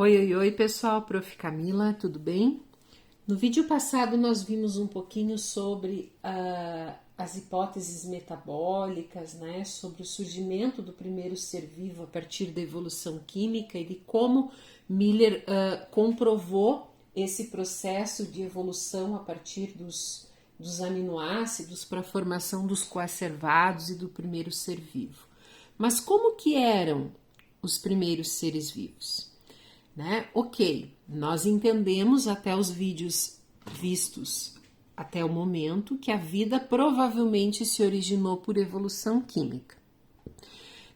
Oi, oi, oi, pessoal, Prof. Camila, tudo bem? No vídeo passado nós vimos um pouquinho sobre as hipóteses metabólicas, né? Sobre o surgimento do primeiro ser vivo a partir da evolução química e de como Miller comprovou esse processo de evolução a partir dos aminoácidos para a formação dos coacervados e do primeiro ser vivo. Mas como que eram os primeiros seres vivos? Né? Ok, nós entendemos até os vídeos vistos até o momento que a vida provavelmente se originou por evolução química.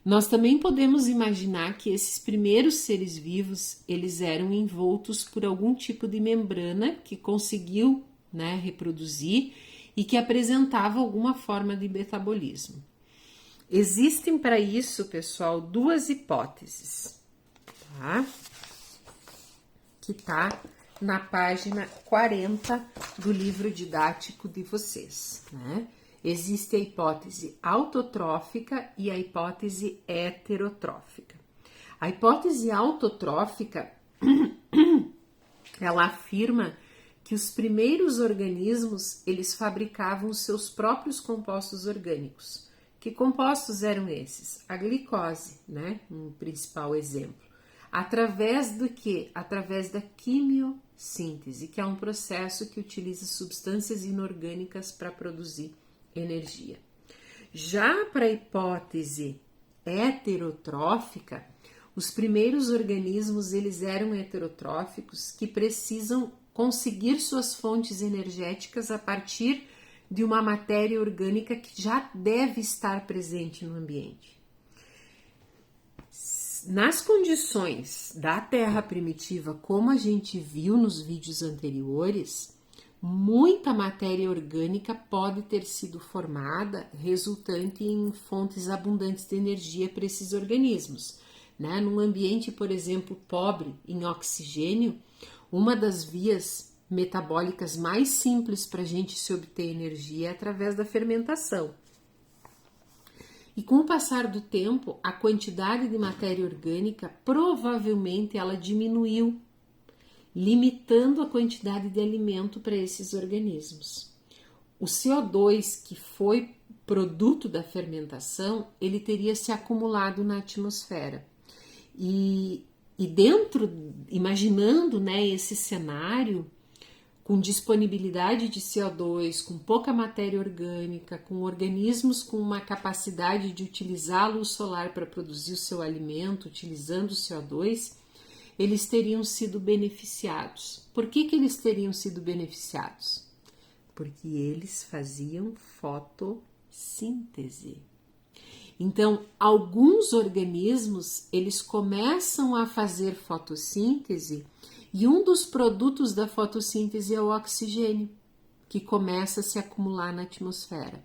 Nós também podemos imaginar que esses primeiros seres vivos, eles eram envoltos por algum tipo de membrana que conseguiu, né, reproduzir e que apresentava alguma forma de metabolismo. Existem para isso, pessoal, duas hipóteses, tá? Que está na página 40 do livro didático de vocês, né? Existe a hipótese autotrófica e a hipótese heterotrófica. A hipótese autotrófica, ela afirma que os primeiros organismos, eles fabricavam os seus próprios compostos orgânicos. Que compostos eram esses? A glicose, né? Um principal exemplo. Através do que? Através da quimiossíntese, que é um processo que utiliza substâncias inorgânicas para produzir energia. Já para a hipótese heterotrófica, os primeiros organismos eles eram heterotróficos que precisam conseguir suas fontes energéticas a partir de uma matéria orgânica que já deve estar presente no ambiente. Nas condições da Terra primitiva, como a gente viu nos vídeos anteriores, muita matéria orgânica pode ter sido formada, resultante em fontes abundantes de energia para esses organismos. Né? Num ambiente, por exemplo, pobre em oxigênio, uma das vias metabólicas mais simples para a gente se obter energia é através da fermentação. E com o passar do tempo, a quantidade de matéria orgânica provavelmente ela diminuiu, limitando a quantidade de alimento para esses organismos. O CO2, que foi produto da fermentação, ele teria se acumulado na atmosfera. E dentro, imaginando, né, esse cenário, com disponibilidade de CO2, com pouca matéria orgânica, com organismos com uma capacidade de utilizar a luz solar para produzir o seu alimento, utilizando o CO2, eles teriam sido beneficiados. Por que eles teriam sido beneficiados? Porque eles faziam fotossíntese. Então, alguns organismos, eles começam a fazer fotossíntese e um dos produtos da fotossíntese é o oxigênio, que começa a se acumular na atmosfera.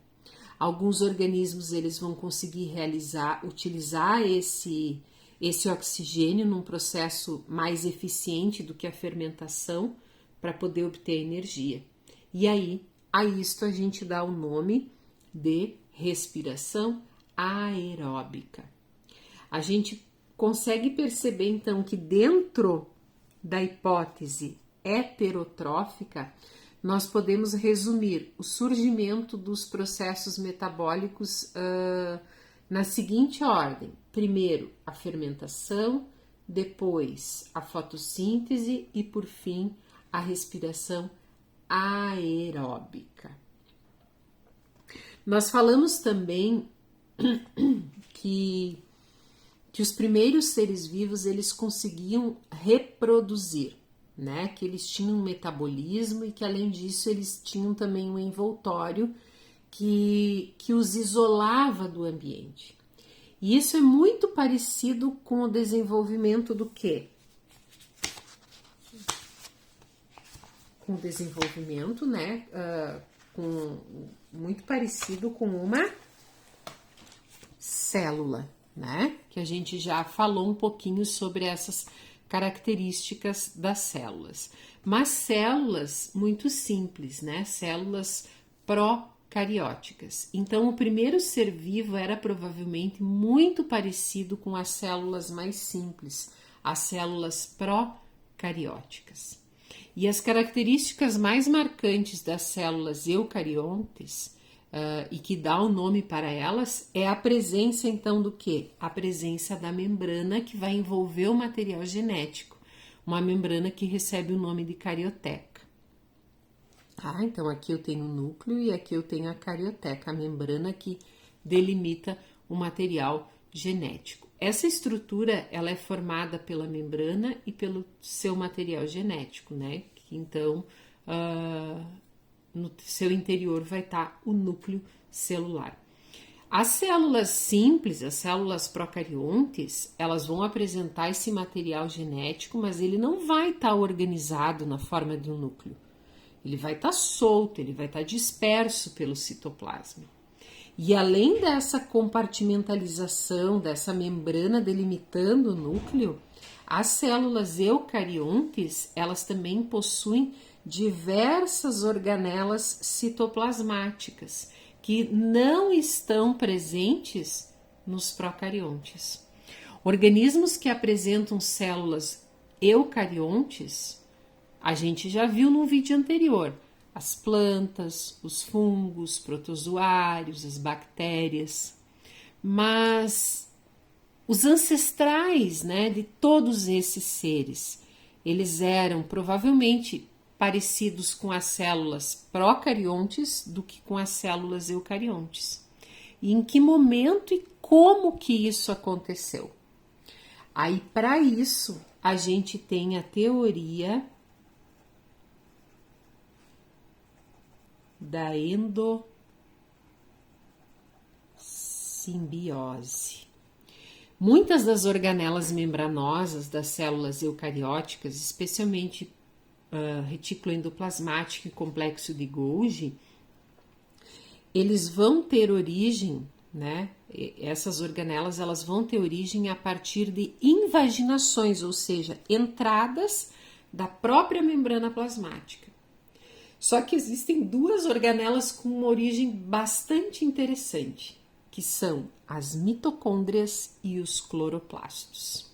Alguns organismos eles vão conseguir utilizar esse oxigênio num processo mais eficiente do que a fermentação para poder obter energia. E aí, a isto a gente dá o nome de respiração aeróbica. A gente consegue perceber então que dentro da hipótese heterotrófica, nós podemos resumir o surgimento dos processos metabólicos na seguinte ordem: primeiro a fermentação, depois a fotossíntese e por fim a respiração aeróbica. Nós falamos também que os primeiros seres vivos eles conseguiam reproduzir, né? Que eles tinham um metabolismo e que além disso eles tinham também um envoltório que os isolava do ambiente. E isso é muito parecido com o desenvolvimento do quê? Com o desenvolvimento, né? Muito parecido com uma célula, né? Que a gente já falou um pouquinho sobre essas características das células. Mas células muito simples, né? Células procarióticas. Então, o primeiro ser vivo era provavelmente muito parecido com as células mais simples, as células procarióticas. E as características mais marcantes das células eucariontes e que dá o nome para elas é a presença, então, do quê? A presença da membrana que vai envolver o material genético, uma membrana que recebe o nome de carioteca. Então aqui eu tenho o núcleo e aqui eu tenho a carioteca, a membrana que delimita o material genético. Essa estrutura ela é formada pela membrana e pelo seu material genético, né? Que então no seu interior vai estar o núcleo celular. As células simples, as células procariontes, elas vão apresentar esse material genético, mas ele não vai estar organizado na forma de um núcleo. Ele vai estar solto, ele vai estar disperso pelo citoplasma. E além dessa compartimentalização, dessa membrana delimitando o núcleo, as células eucariontes, elas também possuem diversas organelas citoplasmáticas que não estão presentes nos procariontes. Organismos que apresentam células eucariontes, a gente já viu no vídeo anterior, as plantas, os fungos, protozoários, as bactérias, mas os ancestrais, né, de todos esses seres, eles eram provavelmente parecidos com as células procariontes do que com as células eucariontes. E em que momento e como que isso aconteceu? Aí, para isso, a gente tem a teoria da endossimbiose. Muitas das organelas membranosas das células eucarióticas, especialmente retículo endoplasmático e complexo de Golgi, eles vão ter origem, né? Essas organelas elas vão ter origem a partir de invaginações, ou seja, entradas da própria membrana plasmática. Só que existem duas organelas com uma origem bastante interessante, que são as mitocôndrias e os cloroplastos.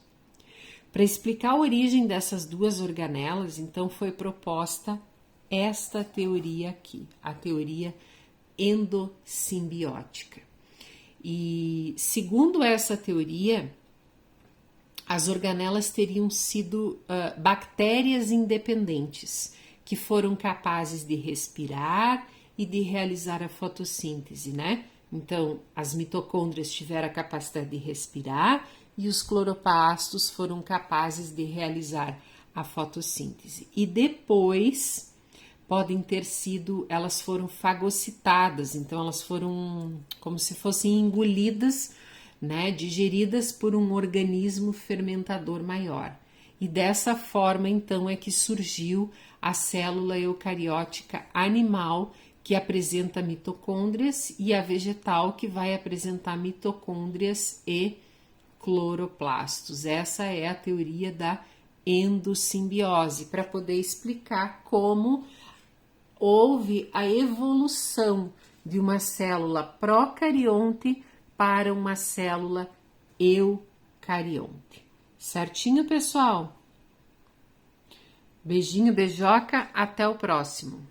Para explicar a origem dessas duas organelas, então foi proposta esta teoria aqui, a teoria endossimbiótica. E segundo essa teoria, as organelas teriam sido bactérias independentes, que foram capazes de respirar e de realizar a fotossíntese, né? Então, as mitocôndrias tiveram a capacidade de respirar e os cloroplastos foram capazes de realizar a fotossíntese. E depois podem ter sido, elas foram fagocitadas, então elas foram como se fossem engolidas, né, digeridas por um organismo fermentador maior. E dessa forma, então, é que surgiu a célula eucariótica animal, que apresenta mitocôndrias, e a vegetal, que vai apresentar mitocôndrias e cloroplastos. Essa é a teoria da endossimbiose, para poder explicar como houve a evolução de uma célula procarionte para uma célula eucarionte. Certinho, pessoal? Beijinho, beijoca, até o próximo.